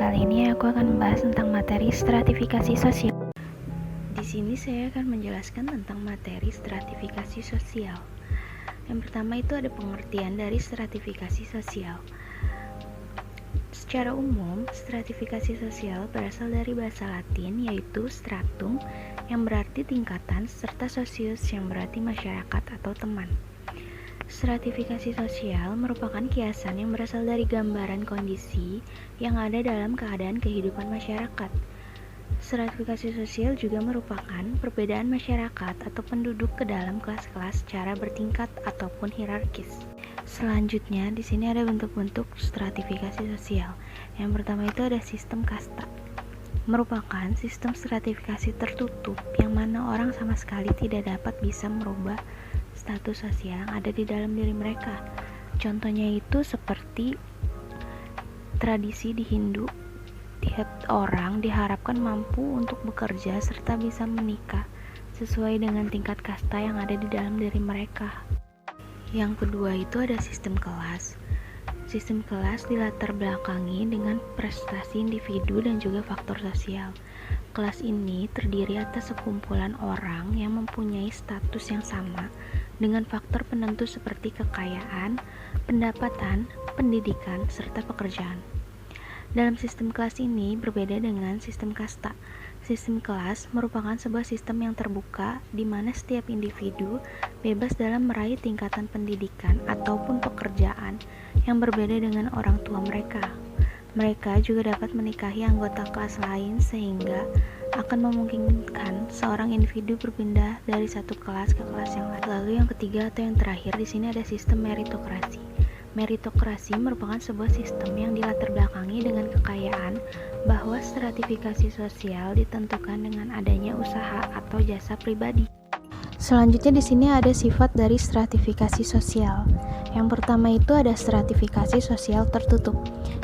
Kali ini aku akan membahas tentang materi stratifikasi sosial. Di sini saya akan menjelaskan tentang materi stratifikasi sosial. Yang pertama itu ada pengertian dari stratifikasi sosial. Secara umum, stratifikasi sosial berasal dari bahasa Latin yaitu stratum yang berarti tingkatan serta sosius yang berarti masyarakat atau teman. Stratifikasi sosial merupakan kiasan yang berasal dari gambaran kondisi yang ada dalam keadaan kehidupan masyarakat. Stratifikasi sosial juga merupakan perbedaan masyarakat atau penduduk ke dalam kelas-kelas secara bertingkat ataupun hierarkis. Selanjutnya, di sini ada bentuk-bentuk stratifikasi sosial. Yang pertama itu ada sistem kasta. Merupakan sistem stratifikasi tertutup yang mana orang sama sekali tidak dapat bisa merubah status sosial yang ada di dalam diri mereka. Contohnya itu seperti tradisi di Hindu, tiap orang diharapkan mampu untuk bekerja serta bisa menikah sesuai dengan tingkat kasta yang ada di dalam diri mereka. Yang kedua itu ada sistem kelas. Sistem kelas dilatar belakangi dengan prestasi individu dan juga faktor sosial. Kelas ini terdiri atas sekumpulan orang yang mempunyai status yang sama dengan faktor penentu seperti kekayaan, pendapatan, pendidikan, serta pekerjaan. Dalam sistem kelas ini berbeda dengan sistem kasta. Sistem kelas merupakan sebuah sistem yang terbuka di mana setiap individu bebas dalam meraih tingkatan pendidikan ataupun pekerjaan yang berbeda dengan orang tua mereka. Mereka juga dapat menikahi anggota kelas lain sehingga akan memungkinkan seorang individu berpindah dari satu kelas ke kelas yang lain. Lalu yang ketiga atau yang terakhir di sini ada sistem meritokrasi. Meritokrasi merupakan sebuah sistem yang dilatar belakangi dengan kekayaan bahwa stratifikasi sosial ditentukan dengan adanya usaha atau jasa pribadi. Selanjutnya di sini ada sifat dari stratifikasi sosial. Yang pertama itu ada stratifikasi sosial tertutup,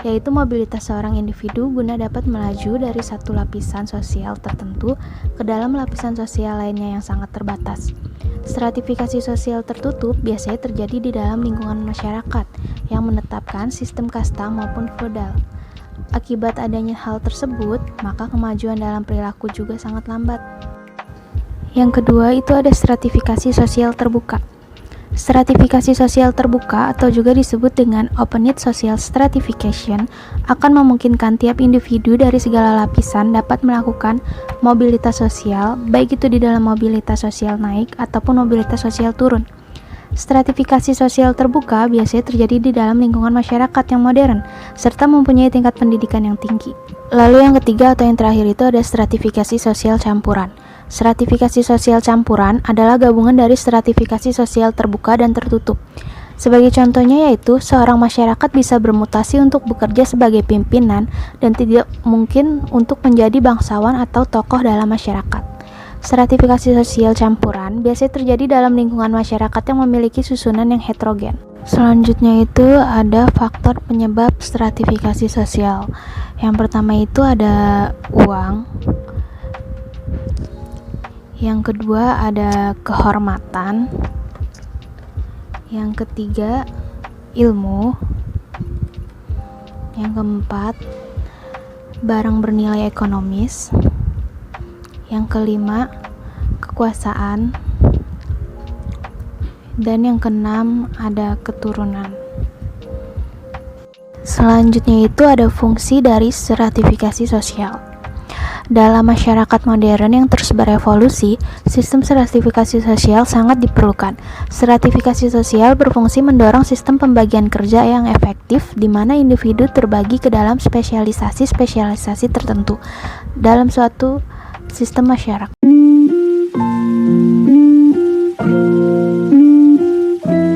yaitu mobilitas seorang individu guna dapat melaju dari satu lapisan sosial tertentu ke dalam lapisan sosial lainnya yang sangat terbatas. Stratifikasi sosial tertutup biasanya terjadi di dalam lingkungan masyarakat yang menetapkan sistem kasta maupun feodal. Akibat adanya hal tersebut, maka kemajuan dalam perilaku juga sangat lambat. Yang kedua itu ada stratifikasi sosial terbuka. Stratifikasi sosial terbuka atau juga disebut dengan open-ended social stratification akan memungkinkan tiap individu dari segala lapisan dapat melakukan mobilitas sosial, baik itu di dalam mobilitas sosial naik ataupun mobilitas sosial turun. Stratifikasi sosial terbuka biasanya terjadi di dalam lingkungan masyarakat yang modern serta mempunyai tingkat pendidikan yang tinggi. Lalu yang ketiga atau yang terakhir itu ada stratifikasi sosial campuran. Stratifikasi sosial campuran adalah gabungan dari stratifikasi sosial terbuka dan tertutup. Sebagai contohnya yaitu seorang masyarakat bisa bermutasi untuk bekerja sebagai pimpinan dan tidak mungkin untuk menjadi bangsawan atau tokoh dalam masyarakat. Stratifikasi sosial campuran biasanya terjadi dalam lingkungan masyarakat yang memiliki susunan yang heterogen. Selanjutnya itu ada faktor penyebab stratifikasi sosial. Yang pertama itu ada uang. Yang kedua ada kehormatan. Yang ketiga ilmu. Yang keempat barang bernilai ekonomis. Yang kelima kekuasaan. Dan yang keenam ada keturunan. Selanjutnya itu ada fungsi dari stratifikasi sosial. Dalam masyarakat modern yang terus berevolusi, sistem stratifikasi sosial sangat diperlukan. Stratifikasi sosial berfungsi mendorong sistem pembagian kerja yang efektif di mana individu terbagi ke dalam spesialisasi tertentu dalam suatu sistem masyarakat.